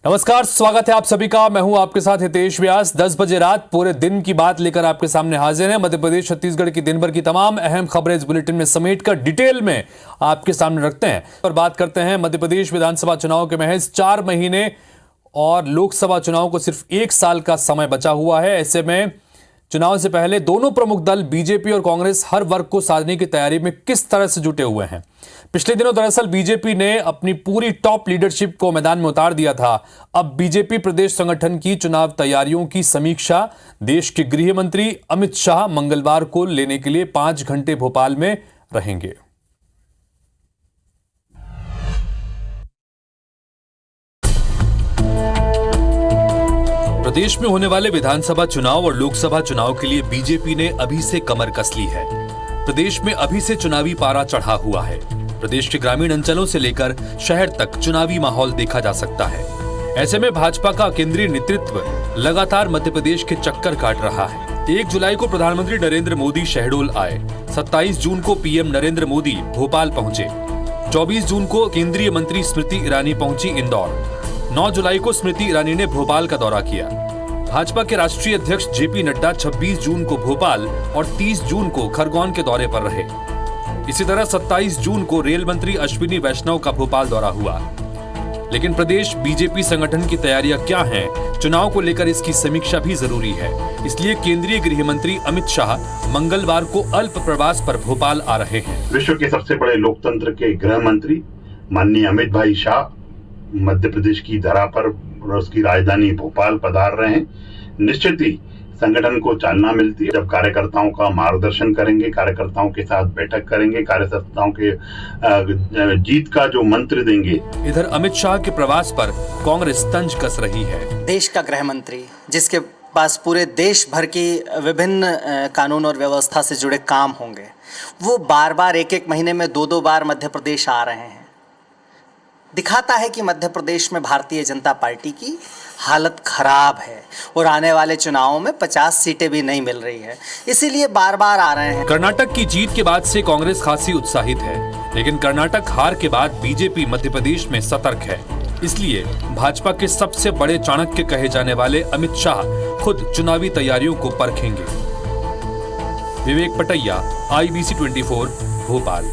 नमस्कार, स्वागत है आप सभी का। मैं हूं आपके साथ हितेश व्यास। 10 बजे रात पूरे दिन की बात लेकर आपके सामने हाजिर हैं। मध्य प्रदेश छत्तीसगढ़ की दिन भर की तमाम अहम खबरें इस बुलेटिन में समेटकर डिटेल में आपके सामने रखते हैं और बात करते हैं मध्य प्रदेश विधानसभा चुनाव के महज 4 महीने और लोकसभा चुनाव को सिर्फ 1 साल का समय बचा हुआ है। ऐसे में चुनाव से पहले दोनों प्रमुख दल बीजेपी और कांग्रेस हर वर्ग को साधने की तैयारी में किस तरह से जुटे हुए हैं। पिछले दिनों दरअसल बीजेपी ने अपनी पूरी टॉप लीडरशिप को मैदान में उतार दिया था। अब बीजेपी प्रदेश संगठन की चुनाव तैयारियों की समीक्षा देश के गृह मंत्री अमित शाह मंगलवार को लेने के लिए 5 घंटे भोपाल में रहेंगे। प्रदेश में होने वाले विधानसभा चुनाव और लोकसभा चुनाव के लिए बीजेपी ने अभी से कमर कस ली है। प्रदेश में अभी से चुनावी पारा चढ़ा हुआ है। प्रदेश के ग्रामीण अंचलों से लेकर शहर तक चुनावी माहौल देखा जा सकता है। ऐसे में भाजपा का केंद्रीय नेतृत्व लगातार मध्य प्रदेश के चक्कर काट रहा है। 1 जुलाई को प्रधानमंत्री नरेंद्र मोदी शहडोल आए। 27 जून को पीएम नरेंद्र मोदी भोपाल पहुंचे। 24 जून को केंद्रीय मंत्री स्मृति ईरानी पहुंची इंदौर। 9 जुलाई को स्मृति ईरानी ने भोपाल का दौरा किया। भाजपा के राष्ट्रीय अध्यक्ष जेपी नड्डा 26 जून को भोपाल और 30 जून को खरगोन के दौरे पर रहे। इसी तरह 27 जून को रेल मंत्री अश्विनी वैष्णव का भोपाल दौरा हुआ। लेकिन प्रदेश बीजेपी संगठन की तैयारियां क्या हैं? चुनाव को लेकर इसकी समीक्षा भी जरूरी है। इसलिए केंद्रीय गृह मंत्री अमित शाह मंगलवार को अल्प प्रवास पर भोपाल आ रहे हैं। विश्व के सबसे बड़े लोकतंत्र के गृह मंत्री माननीय अमित भाई शाह मध्य प्रदेश की धरा पर उसकी राजधानी भोपाल पधार रहे हैं। निश्चित ही संगठन को चालना मिलती है जब कार्यकर्ताओं का मार्गदर्शन करेंगे, कार्यकर्ताओं के साथ बैठक करेंगे, कार्यकर्ताओं के जीत का जो मंत्र देंगे। इधर अमित शाह के प्रवास पर कांग्रेस तंज कस रही है। देश का गृह मंत्री जिसके पास पूरे देश भर की विभिन्न कानून और व्यवस्था से जुड़े काम होंगे, वो बार बार एक महीने में 2 बार मध्य प्रदेश आ रहे हैं। दिखाता है कि मध्य प्रदेश में भारतीय जनता पार्टी की हालत खराब है और आने वाले चुनावों में 50 सीटें भी नहीं मिल रही है, इसीलिए बार बार आ रहे हैं। कर्नाटक की जीत के बाद से कांग्रेस खासी उत्साहित है, लेकिन कर्नाटक हार के बाद बीजेपी मध्य प्रदेश में सतर्क है। इसलिए भाजपा के सबसे बड़े चाणक्य कहे जाने वाले अमित शाह खुद चुनावी तैयारियों को परखेंगे। विवेक पटैया, IBC 24, भोपाल।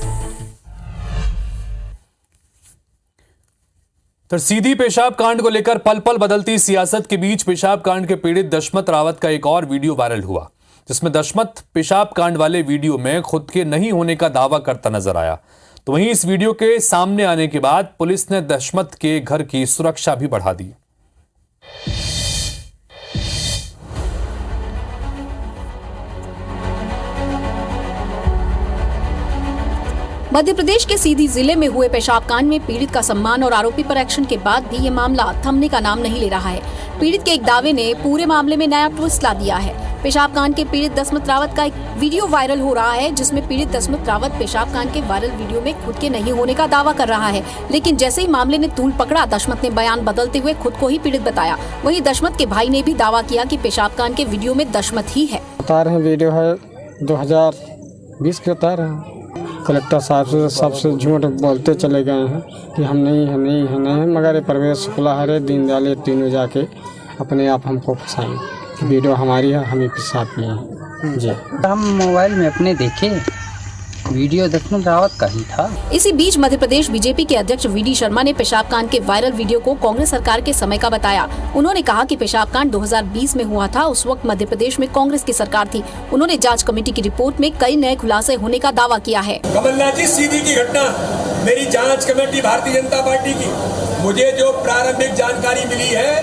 तो सीधी पेशाब कांड को लेकर पल पल बदलती सियासत के बीच पेशाब कांड के पीड़ित दशमत रावत का एक और वीडियो वायरल हुआ, जिसमें दशमत पेशाब कांड वाले वीडियो में खुद के नहीं होने का दावा करता नजर आया। तो वहीं इस वीडियो के सामने आने के बाद पुलिस ने दशमत के घर की सुरक्षा भी बढ़ा दी। मध्य प्रदेश के सीधी जिले में हुए पेशाब कांड में पीड़ित का सम्मान और आरोपी पर एक्शन के बाद भी ये मामला थमने का नाम नहीं ले रहा है। पीड़ित के एक दावे ने पूरे मामले में नया ट्विस्ट ला दिया है। पेशाब कांड के पीड़ित दशमत रावत का एक वीडियो वायरल हो रहा है, जिसमें पीड़ित दशमत रावत पेशाब कांड के वायरल वीडियो में खुद के नहीं होने का दावा कर रहा है। लेकिन जैसे ही मामले ने तूल पकड़ा, दशमत ने बयान बदलते हुए खुद को ही पीड़ित बताया। वहीं दशमत के भाई ने भी दावा किया कि पेशाब कांड के वीडियो में दशमत ही है। बता रहे हैं वीडियो है 2020 के, बता रहे हैं कलेक्टर साहब सबसे झूठ बोलते चले गए हैं कि हम नहीं है, मगर ये परवेश शुक्ला हरे दीनदयाल ये तीनों जाके अपने आप हमको फंसाएंगे। वीडियो हमारी है, हम ही के साथ में हैं जी। हम मोबाइल में अपने देखे वीडियो दशमत रावत का ही था। इसी बीच मध्य प्रदेश बीजेपी के अध्यक्ष VD शर्मा ने पेशाब कांड के वायरल वीडियो को कांग्रेस सरकार के समय का बताया। उन्होंने कहा कि पेशाब कांड 2020 में हुआ था। उस वक्त मध्य प्रदेश में कांग्रेस की सरकार थी। उन्होंने जांच कमेटी की रिपोर्ट में कई नए खुलासे होने का दावा किया है। कमलनाथ जी, सीधी की घटना मेरी जाँच कमेटी भारतीय जनता पार्टी की, मुझे जो प्रारंभिक जानकारी मिली है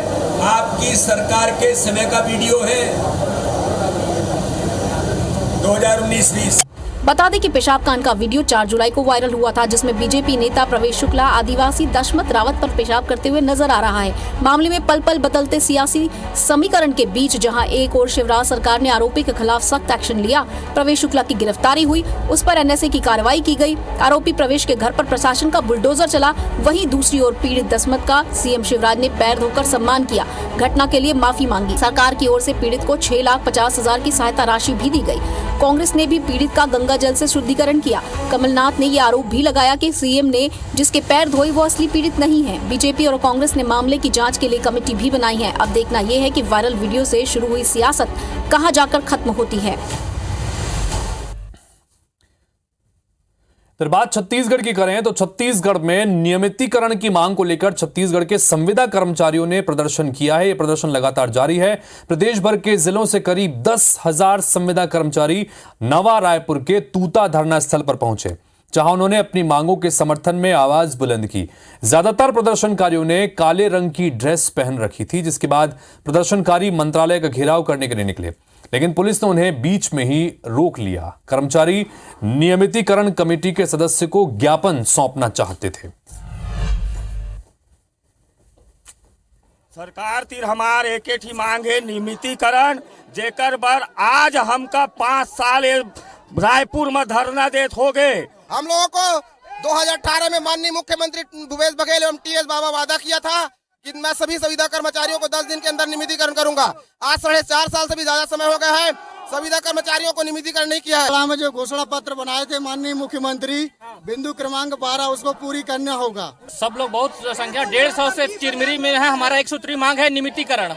आपकी सरकार के समय का वीडियो है 2019-20। बता दें कि पेशाब कांड का वीडियो 4 जुलाई को वायरल हुआ था, जिसमें बीजेपी नेता प्रवेश शुक्ला आदिवासी दशमत रावत पर पेशाब करते हुए नजर आ रहा है। मामले में पल पल बदलते सियासी समीकरण के बीच जहां एक और शिवराज सरकार ने आरोपी के खिलाफ सख्त एक्शन लिया, प्रवेश शुक्ला की गिरफ्तारी हुई, उस पर NSA की कार्रवाई की गई, आरोपी प्रवेश के घर पर प्रशासन का बुलडोजर चला। वहीं दूसरी ओर पीड़ित दशमत का CM शिवराज ने पैर धोकर सम्मान किया, घटना के लिए माफी मांगी। सरकार की ओर से पीड़ित को 6,50,000 की सहायता राशि भी दी गई। कांग्रेस ने भी पीड़ित का गंगा गंगा जल से शुद्धिकरण किया। कमलनाथ ने ये आरोप भी लगाया कि सीएम ने जिसके पैर धोए वो असली पीड़ित नहीं है। बीजेपी और कांग्रेस ने मामले की जांच के लिए कमेटी भी बनाई है। अब देखना यह है कि वायरल वीडियो से शुरू हुई सियासत कहां जाकर खत्म होती है। फिर बात छत्तीसगढ़ की करें तो छत्तीसगढ़ में नियमितीकरण की मांग को लेकर छत्तीसगढ़ के संविदा कर्मचारियों ने प्रदर्शन किया है। यह प्रदर्शन लगातार जारी है। प्रदेश भर के जिलों से करीब 10,000 संविदा कर्मचारी नवा रायपुर के तूता धरना स्थल पर पहुंचे, जहां उन्होंने अपनी मांगों के समर्थन में आवाज बुलंद की। ज्यादातर प्रदर्शनकारियों ने काले रंग की ड्रेस पहन रखी थी, जिसके बाद प्रदर्शनकारी मंत्रालय का घेराव करने के लिए निकले, लेकिन पुलिस ने उन्हें बीच में ही रोक लिया। कर्मचारी नियमितीकरण कमेटी के सदस्य को ज्ञापन सौंपना चाहते थे। सरकार तीर हमार एक ही मांग है नियमितीकरण, जेकर बर आज हमका 5 साल रायपुर में धरना देत हो गए। हम लोगों को 2018 में माननीय मुख्यमंत्री भूपेश बघेल एवं टीएस बाबा वादा किया था कि मैं सभी संविदा कर्मचारियों को 10 दिन के अंदर नियमितीकरण करूंगा। आज 4.5 साल से भी ज्यादा समय हो गया है, संविदा कर्मचारियों को नियमितीकरण नहीं किया है। में जो घोषणा पत्र बनाए थे माननीय मुख्यमंत्री बिंदु क्रमांक 12 उसको पूरी करना होगा। सब लोग बहुत संख्या 150 से चिरमिरी में है। हमारा एक सूत्री मांग है नियमितीकरण।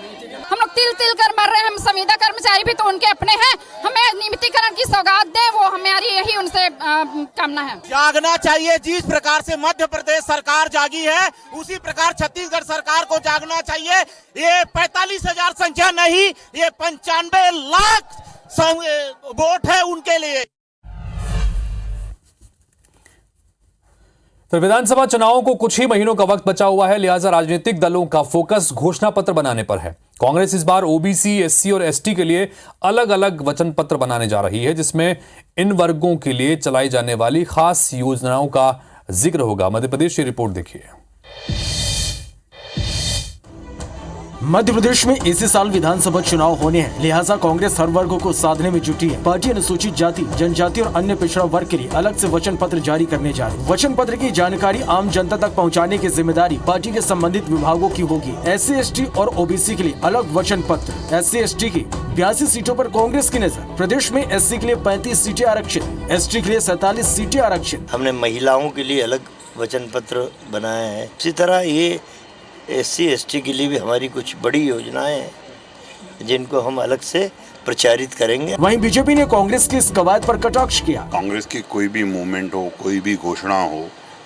हम लोग तिल तिल कर मर रहे हैं। हम संविदा कर्मचारी भी तो उनके अपने हैं, हमें नियमितीकरण की सौगात दें, वो हमारी यही उनसे कामना है। जागना चाहिए। जिस प्रकार से मध्य प्रदेश सरकार जागी है उसी प्रकार छत्तीसगढ़ सरकार को जागना चाहिए। ये 45,000 संख्या नहीं, ये 95 लाख वोट है उनके लिए। फिर विधानसभा चुनावों को कुछ ही महीनों का वक्त बचा हुआ है, लिहाजा राजनीतिक दलों का फोकस घोषणा पत्र बनाने पर है। कांग्रेस इस बार ओबीसी, एससी और एसटी के लिए अलग अलग वचन पत्र बनाने जा रही है, जिसमें इन वर्गों के लिए चलाई जाने वाली खास योजनाओं का जिक्र होगा। मध्य प्रदेश की रिपोर्ट देखिए। मध्य प्रदेश में इसी साल विधानसभा चुनाव होने हैं, लिहाजा कांग्रेस हर वर्गों को साधने में जुटी है। पार्टी अनुसूचित जाति, जनजाति और अन्य पिछड़ा वर्ग के लिए अलग से वचन पत्र जारी करने जा रही है। वचन पत्र की जानकारी आम जनता तक पहुंचाने की जिम्मेदारी पार्टी के संबंधित विभागों की होगी। एससी, एसटी और ओबीसी के लिए अलग वचन पत्र। एससी, एसटी की 82 सीटों पर कांग्रेस की नजर। प्रदेश में एससी के लिए 35 सीटें आरक्षित, एसटी के लिए 47 सीटें आरक्षित। हमने महिलाओं के लिए अलग वचन पत्र बनाया है। इसी तरह ये एससी, एसटी के लिए भी हमारी कुछ बड़ी योजनाएं हैं जिनको हम अलग से प्रचारित करेंगे। वहीं बीजेपी ने कांग्रेस की इस कवायद पर कटाक्ष किया। कांग्रेस की कोई भी मूवमेंट हो, कोई भी घोषणा हो,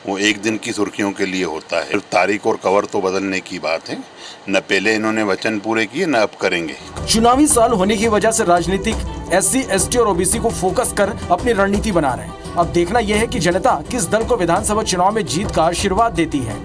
वो एक दिन की सुर्खियों के लिए होता है। तारीख और कवर तो बदलने की बात है। न पहले इन्होंने वचन पूरे किए, न अब करेंगे। चुनावी साल होने की वजह से राजनीतिक एससी, एसटी और ओबीसी को फोकस कर अपनी रणनीति बना रहे हैं। अब देखना यह है कि जनता किस दल को विधानसभा चुनाव में जीत का आशीर्वाद देती है।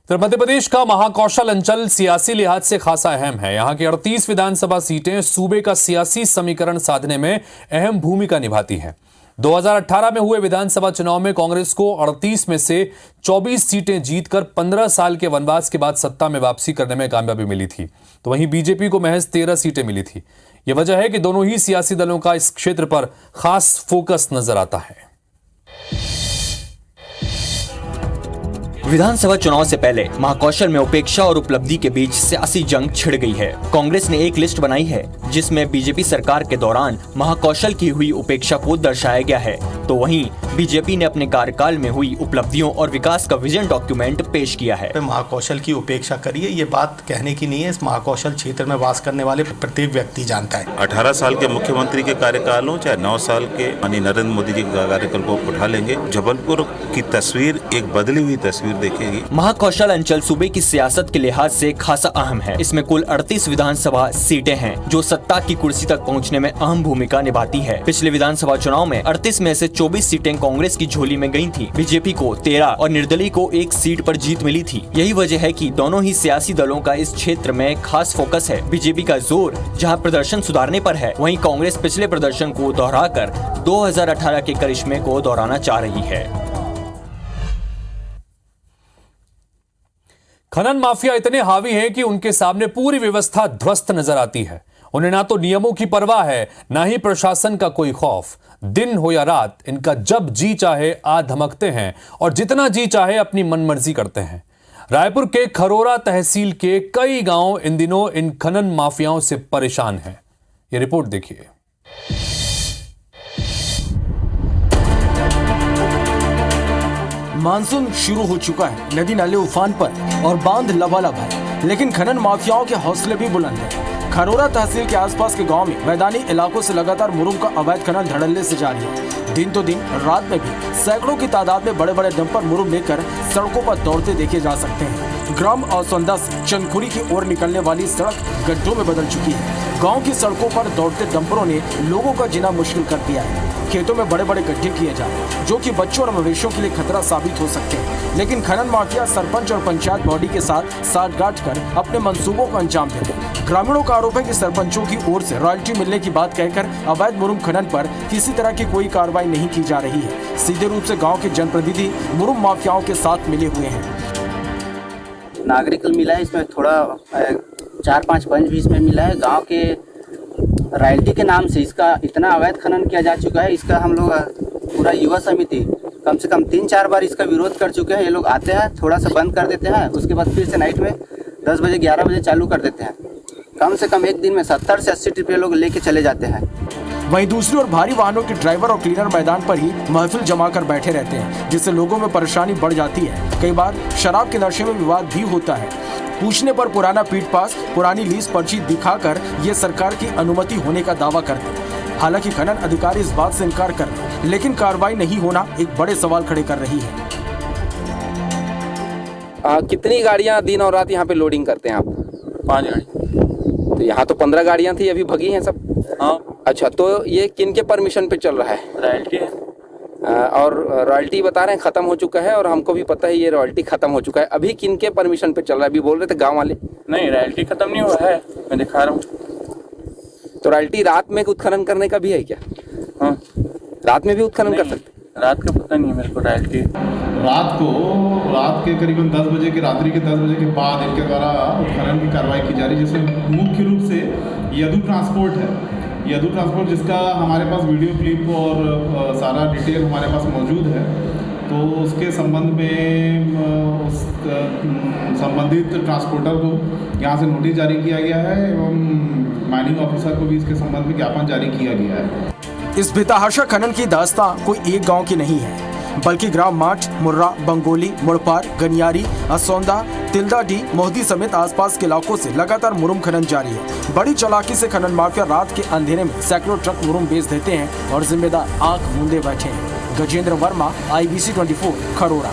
तो मध्य प्रदेश का महाकौशल अंचल सियासी लिहाज से खासा अहम है। यहां की 38 विधानसभा सीटें सूबे का सियासी समीकरण साधने में अहम भूमिका निभाती हैं। 2018 में हुए विधानसभा चुनाव में कांग्रेस को 38 में से 24 सीटें जीतकर 15 साल के वनवास के बाद सत्ता में वापसी करने में कामयाबी मिली थी, तो वहीं बीजेपी को महज 13 सीटें मिली थी। यह वजह है कि दोनों ही सियासी दलों का इस क्षेत्र पर खास फोकस नजर आता है। विधानसभा चुनाव से पहले महाकौशल में उपेक्षा और उपलब्धि के बीच सियासी जंग छिड़ गई है। कांग्रेस ने एक लिस्ट बनाई है जिसमें बीजेपी सरकार के दौरान महाकौशल की हुई उपेक्षा को दर्शाया गया है, तो वहीं बीजेपी ने अपने कार्यकाल में हुई उपलब्धियों और विकास का विजन डॉक्यूमेंट पेश किया है। महाकौशल की उपेक्षा करिए, ये बात कहने की नहीं है। इस महाकौशल क्षेत्र में वास करने वाले प्रत्येक व्यक्ति जानता है। 18 साल के मुख्यमंत्री के कार्यकाल हो चाहे 9 साल के माननीय नरेंद्र मोदी जी के कार्यकाल को उठा लेंगे, जबलपुर की तस्वीर एक बदली हुई तस्वीर देखेगी। महाकौशल अंचल सूबे की सियासत के लिहाज से खासा अहम है। इसमें कुल 38 विधानसभा सीटें हैं जो सत्ता की कुर्सी तक पहुंचने में अहम भूमिका निभाती है। पिछले विधानसभा चुनाव में 38 में से 24 सीटें कांग्रेस की झोली में गई थी। बीजेपी को 13 और निर्दलीय को 1 सीट पर जीत मिली थी। यही वजह है कि दोनों ही सियासी दलों का इस क्षेत्र में खास फोकस है। बीजेपी का जोर जहां प्रदर्शन सुधारने पर है, वहीं कांग्रेस पिछले प्रदर्शन को दोहराकर 2018 के करिश्मे को दोहराना चाह रही है। खनन माफिया इतने हावी हैं कि उनके सामने पूरी व्यवस्था ध्वस्त नजर आती है। उन्हें ना तो नियमों की परवाह है, ना ही प्रशासन का कोई खौफ। दिन हो या रात, इनका जब जी चाहे आ धमकते हैं और जितना जी चाहे अपनी मनमर्जी करते हैं। रायपुर के खरोरा तहसील के कई गांव इन दिनों इन खनन माफियाओं से परेशान हैं। ये रिपोर्ट देखिए। मानसून शुरू हो चुका है, नदी नाले उफान पर और बांध लबालब है, लेकिन खनन माफियाओं के हौसले भी बुलंद हैं। खरोरा तहसील के आसपास के गांव में मैदानी इलाकों से लगातार मुरुम का अवैध खनन धड़ल्ले से जारी है। दिन तो दिन रात में भी सैकड़ों की तादाद में बड़े बड़े डंपर मुरुम लेकर सड़कों पर दौड़ते देखे जा सकते हैं। ग्राम औसंदा से चंदखुरी की ओर निकलने वाली सड़क गड्ढों में बदल चुकी है। गाँव की सड़कों पर दौड़ते डंपरों ने लोगों का जीना मुश्किल कर दिया है। खेतों में बड़े बड़े गड्ढे किए जा रहे हैं, जो कि बच्चों और मवेशियों के लिए खतरा साबित हो सकते हैं। लेकिन खनन माफिया सरपंच और पंचायत बॉडी के साथ साठगांठ कर अपने मंसूबों को अंजाम देते हैं। ग्रामीणों का आरोप है कि सरपंचों की ओर से रॉयल्टी मिलने की बात कहकर अवैध मुरुम खनन पर किसी तरह की कोई कार्रवाई नहीं की जा रही है। सीधे रूप से गाँव के जनप्रतिनिधि मुरुम माफियाओं के साथ मिले हुए हैं। नागरिक मिला है, इसमें थोड़ा 4-5 पंच भी इसमें मिला है। गाँव के रॉयल्टी के नाम से इसका इतना अवैध खनन किया जा चुका है। इसका हम लोग पूरा युवा समिति कम से कम 3-4 बार इसका विरोध कर चुके हैं। ये लोग आते हैं, थोड़ा सा बंद कर देते हैं, उसके बाद फिर से नाइट में 10 बजे 11 बजे चालू कर देते हैं। कम से कम एक दिन में 70 से 80 ट्रिप लोग लेके चले जाते हैं। वहीं दूसरी ओर भारी वाहनों के ड्राइवर और क्लीनर मैदान पर ही महफिल जमाकर बैठे रहते हैं, जिससे लोगों में परेशानी बढ़ जाती है। कई बार शराब के नशे में विवाद भी होता है। पूछने पर पुराना पीट पास, पुरानी लीज पर्ची दिखाकर ये सरकार की अनुमति होने का दावा करते हैं। हालांकि खनन अधिकारी इस बात से इनकार कर रहे हैं, लेकिन कार्रवाई नहीं होना एक बड़े सवाल खड़े कर रही है। कितनी गाड़ियां दिन और रात यहाँ पे लोडिंग करते हैं आप? 5 गाड़ी। तो यहाँ तो 15 गाड़ियां थी, अभी भगी हैं सब? हाँ। अच्छा, तो ये किन के परमिशन पे चल रहा है? रॉयल्टी है। और रॉयल्टी बता रहे हैं खत्म हो चुका है, और हमको भी पता है ये रॉयल्टी खत्म हो चुका है। अभी किन के परमिशन पे चल रहा है? अभी बोल रहे थे गांव वाले। नहीं, रॉयल्टी खत्म नहीं हुआ है, मैं दिखा रहा हूँ। तो रॉयल्टी रात में उत्खनन करने का भी है क्या? हाँ, रात में भी उत्खनन कर सकते? रात का पता नहीं मेरे को। रॉयल्टी रात के करीबन 10 बजे के रात्रि के 10 बजे के बाद इनके द्वारा उत्खनन की कार्रवाई की जा रही है, जिसमें मुख्य रूप से यदु ट्रांसपोर्ट है। यदु ट्रांसपोर्ट जिसका हमारे पास वीडियो क्लिप और सारा डिटेल हमारे पास मौजूद है। तो उसके संबंध में उस संबंधित ट्रांसपोर्टर को यहाँ से नोटिस जारी किया गया है एवं माइनिंग ऑफिसर को भी इसके संबंध में ज्ञापन जारी किया गया है। इस बेतहाशा खनन की दास्तां कोई एक गांव की नहीं है, बल्कि ग्राम माठ, मुर्रा, बंगोली, मुड़पार, गनियारी, असौंदा, तिलदाडी, मोहदी समेत आसपास के इलाकों से लगातार मुरुम खनन जारी है। बड़ी चालाकी से खनन माफिया रात के अंधेरे में सैकड़ों ट्रक मुरुम बेच देते हैं और जिम्मेदार आंख मूंदे बैठे हैं। गजेंद्र वर्मा, IBC 24, खरोरा।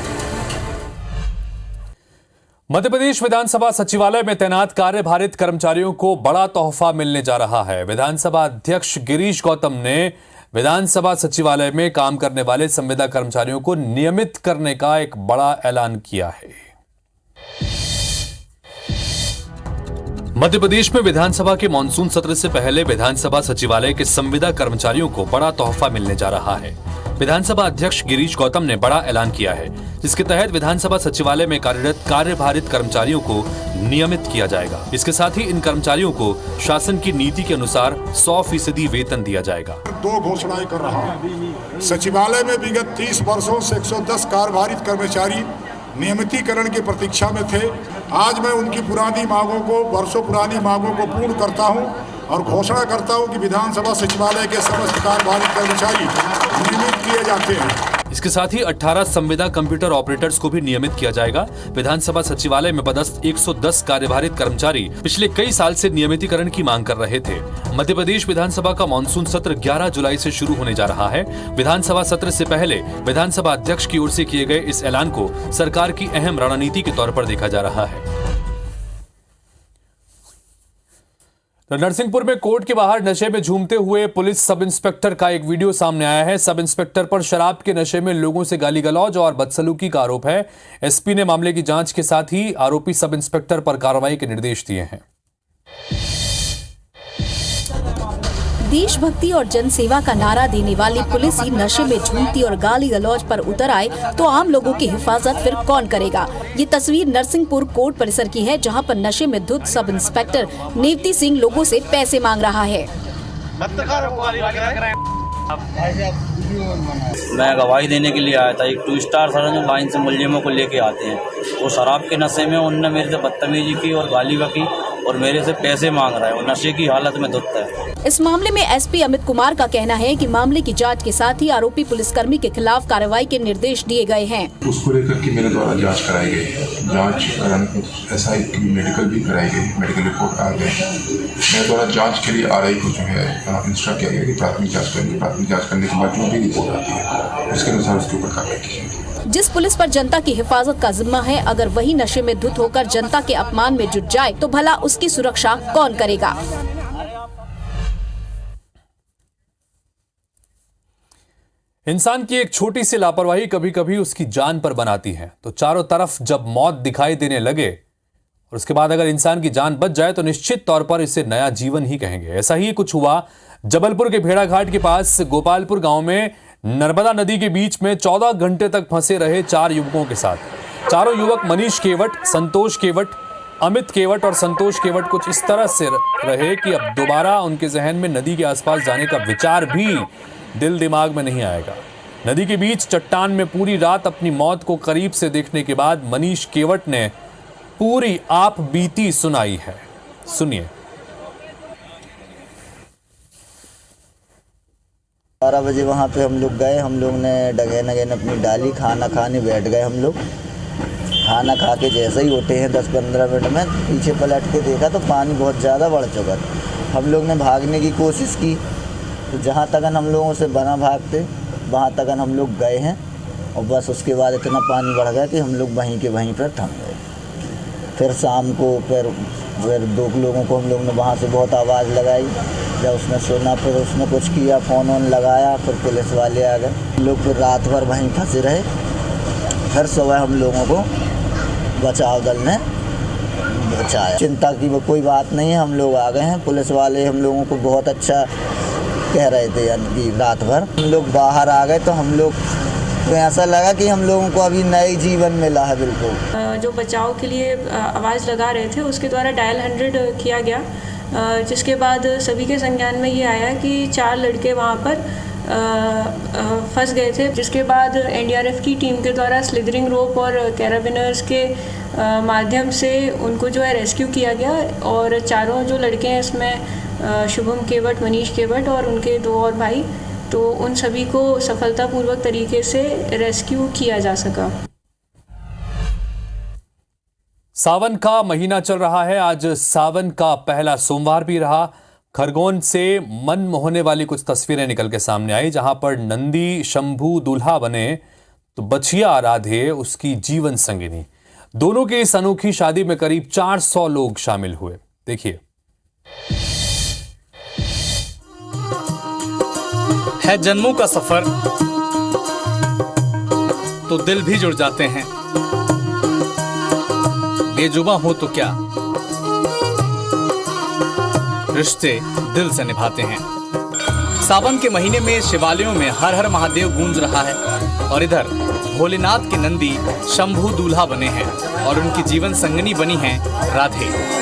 मध्य प्रदेश विधानसभा सचिवालय में तैनात कार्यभारित कर्मचारियों को बड़ा तोहफा मिलने जा रहा है। विधानसभा अध्यक्ष गिरीश गौतम ने विधानसभा सचिवालय में काम करने वाले संविदा कर्मचारियों को नियमित करने का एक बड़ा ऐलान किया है। मध्य प्रदेश में विधानसभा के मानसून सत्र से पहले विधानसभा सचिवालय के संविदा कर्मचारियों को बड़ा तोहफा मिलने जा रहा है। विधानसभा अध्यक्ष गिरीश गौतम ने बड़ा ऐलान किया है, जिसके तहत विधानसभा सचिवालय में कार्यरत कार्यभारित कर्मचारियों को नियमित किया जाएगा। इसके साथ ही इन कर्मचारियों को शासन की नीति के अनुसार 100% वेतन दिया जाएगा। 2 घोषणाएं कर रहा हूं। सचिवालय में विगत 30 वर्षों से 110 कार्यभारित कर्मचारी नियमितीकरण की प्रतीक्षा में थे। आज मैं उनकी पुरानी मांगों को, वर्षों पुरानी मांगों को पूर्ण करता हूं और घोषणा करता हूं कि विधानसभा सचिवालय के समस्त कार्यभारित कर्मचारी नियमित किए जाते हैं। इसके साथ ही 18 संविदा कंप्यूटर ऑपरेटर्स को भी नियमित किया जाएगा। विधानसभा सचिवालय में पदस्थ 110 कार्यभारित कर्मचारी पिछले कई साल से नियमितीकरण की मांग कर रहे थे। मध्य प्रदेश विधानसभा का मानसून सत्र 11 जुलाई से शुरू होने जा रहा है। विधानसभा सत्र से पहले विधानसभा अध्यक्ष की ओर से किए गए इस ऐलान को सरकार की अहम रणनीति के तौर पर देखा जा रहा है। तो नरसिंहपुर में कोर्ट के बाहर नशे में झूमते हुए पुलिस सब इंस्पेक्टर का एक वीडियो सामने आया है। सब इंस्पेक्टर पर शराब के नशे में लोगों से गाली गलौज और बदसलूकी का आरोप है। एसपी ने मामले की जांच के साथ ही आरोपी सब इंस्पेक्टर पर कार्रवाई के निर्देश दिए हैं। देशभक्ति और जनसेवा का नारा देने वाली पुलिस ही नशे में झूमती और गाली गलौज पर उतर आए तो आम लोगों की हिफाजत फिर कौन करेगा। ये तस्वीर नरसिंहपुर कोर्ट परिसर की है, जहां पर नशे में धुत सब इंस्पेक्टर नेवती सिंह लोगों से पैसे मांग रहा है। मैं गवाही देने के लिए आया था। एक 2 स्टार सर जो लाइन से मुलजिमों को लेके आते हैं, वो शराब के नशे में उनने मेरे से बदतमीजी की और गाली बकी और मेरे से पैसे मांग रहा है और नशे की हालत में धुत है। इस मामले में एसपी अमित कुमार का कहना है कि मामले की जांच के साथ ही आरोपी पुलिसकर्मी के खिलाफ कार्रवाई के निर्देश दिए गए हैं। उसको लेकर के मेरे द्वारा जांच कराई गई, जांच एसआई की मेडिकल भी कराई गई, मेडिकल रिपोर्ट आ गए। मेरे द्वारा जांच के लिए आरआई को जो है इंस्ट्रक्ट किया गया कि प्राथमिक जांच करेंगे, प्राथमिक जांच करने के बाद जो भी रिपोर्ट आती है उसके अनुसार उसके ऊपर कार्रवाई की जाएगी। जिस पुलिस पर जनता की हिफाजत का जिम्मा है, अगर वही नशे में धुत होकर जनता के अपमान में जुट जाए तो भला उसकी सुरक्षा कौन करेगा। इंसान की एक छोटी सी लापरवाही कभी कभी उसकी जान पर बनाती है। तो चारों तरफ जब मौत दिखाई देने लगे और उसके बाद अगर इंसान की जान बच जाए तो निश्चित तौर पर इसे नया जीवन ही कहेंगे। ऐसा ही कुछ हुआ जबलपुर के भेड़ाघाट के पास गोपालपुर गांव में नर्मदा नदी के बीच में 14 घंटे तक फंसे रहे 4 युवकों के साथ। चारों युवक मनीष केवट, संतोष केवट, अमित केवट और संतोष केवट कुछ इस तरह से रहे कि अब दोबारा उनके जहन में नदी के आसपास जाने का विचार भी दिल दिमाग में नहीं आएगा। नदी के बीच चट्टान में पूरी रात अपनी मौत को करीब से देखने के बाद मनीष केवट ने पूरी आप बीती सुनाई है। सुनिए। 12 बजे वहाँ पे हम लोग गए, हम लोग ने डगैन अपनी डाली, खाना खाने बैठ गए। हम लोग खाना खा के जैसे ही उठे हैं 10-15 मिनट में पीछे पलट के देखा तो पानी बहुत ज़्यादा बढ़ चुका था। हम लोग ने भागने की कोशिश की तो जहाँ तक हम लोगों से बना भागते वहाँ तक हम लोग गए हैं और बस उसके बाद इतना पानी बढ़ गया कि हम लोग वहीं के वहीं पर थम गए। फिर शाम को फिर 2 लोगों को हम लोग ने वहाँ से बहुत आवाज़ लगाई। जब उसने सुना फिर उसने कुछ किया, फ़ोन लगाया, फिर पुलिस वाले आ गए। हम लोग फिर रात भर वहीं फंसे रहे। फिर सुबह हम लोगों को बचाव दल ने बचाया। चिंता की वो कोई बात नहीं है, हम लोग आ गए हैं। पुलिस वाले हम लोगों को बहुत अच्छा कह रहे थे, यानी कि रात भर हम लोग बाहर आ गए तो हम लोग तो ऐसा लगा कि हम लोगों को अभी नए जीवन मिला है। बिल्कुल जो बचाव के लिए आवाज़ लगा रहे थे उसके द्वारा डायल 100 किया गया, जिसके बाद सभी के संज्ञान में ये आया कि 4 लड़के वहाँ पर फंस गए थे। जिसके बाद एनडीआरएफ की टीम के द्वारा स्लिदरिंग रोप और कैराबिनर्स के माध्यम से उनको जो है रेस्क्यू किया गया और चारों जो लड़के हैं इसमें शुभम केवट, मनीष केवट और उनके 2 और भाई, तो उन सभी को सफलतापूर्वक तरीके से रेस्क्यू किया जा सका। सावन का महीना चल रहा है। आज सावन का पहला सोमवार भी रहा। खरगोन से मन मोहने वाली कुछ तस्वीरें निकल के सामने आई, जहां पर नंदी शंभू दूल्हा बने तो बछिया राधे उसकी जीवन संगिनी। दोनों की इस अनोखी शादी में करीब 400 लोग शामिल हुए। देखिए। है जन्मों का सफर तो दिल भी जुड़ जाते हैं, बेजुबा हो तो क्या रिश्ते दिल से निभाते हैं। सावन के महीने में शिवालयों में हर हर महादेव गूंज रहा है और इधर भोलेनाथ के नंदी शंभू दूल्हा बने हैं और उनकी जीवन संगनी बनी है राधे।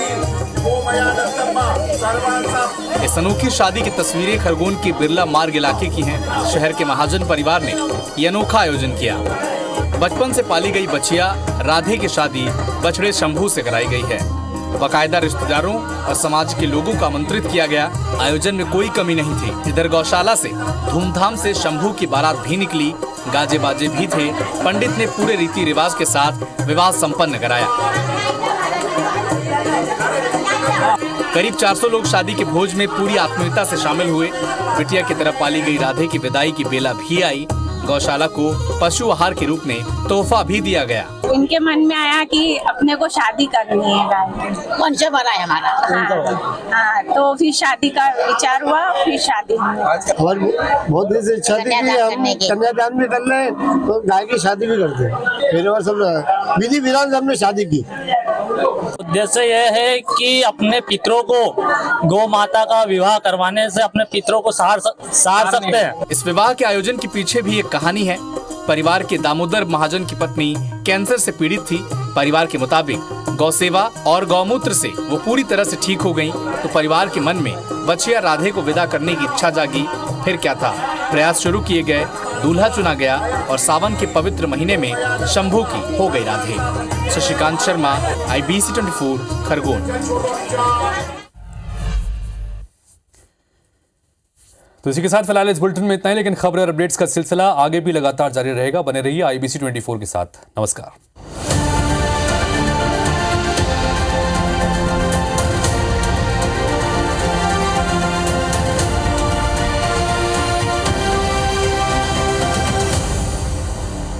इस अनोखी शादी की तस्वीरें खरगोन के बिरला मार्ग इलाके की हैं। शहर के महाजन परिवार ने यह अनोखा आयोजन किया। बचपन से पाली गई बछिया राधे की शादी बछड़े शंभू से कराई गई है। बाकायदा रिश्तेदारों और समाज के लोगों को आमंत्रित किया गया। आयोजन में कोई कमी नहीं थी। इधर गौशाला से धूमधाम से शंभू की बारात भी निकली, गाजे बाजे भी थे। पंडित ने पूरे रीति रिवाज के साथ विवाह संपन्न कराया। करीब 400 लोग शादी के भोज में पूरी आत्मीयता से शामिल हुए। बिटिया की तरफ पाली गई राधे की विदाई की बेला भी आई। गौशाला को पशु आहार के रूप में तोहफा भी दिया गया। इनके मन में आया कि अपने को शादी करनी है गाय। कौन से भरा है हमारा? हाँ, तो फिर शादी का विचार हुआ, फिर शादी हमारी बहुत दिन से इच्छा थी कि हम कन्यादान भी कर रहे तो गाय की शादी भी करते हैं। फिर और सब विधि विधान से हमने शादी की। उद्देश्य यह है कि अपने पितरों को गौ माता का विवाह करवाने से अपने पितरों को सहार सकते हैं। इस विवाह के आयोजन के पीछे भी एक कहानी है। परिवार के दामोदर महाजन की पत्नी कैंसर से पीड़ित थी। परिवार के मुताबिक गौ सेवा और गौमूत्र से वो पूरी तरह से ठीक हो गईं, तो परिवार के मन में बछिया राधे को विदा करने की इच्छा जागी। फिर क्या था, प्रयास शुरू किए गए, दूल्हा चुना गया और सावन के पवित्र महीने में शंभू की हो गई राधे। शशिकांत शर्मा, IBC 24 खरगोन। तो इसी के साथ फिलहाल इस बुलेटिन में इतना ही, लेकिन खबर और अपडेट्स का सिलसिला आगे भी लगातार जारी रहेगा। बने रहिए IBC 24 के साथ। नमस्कार।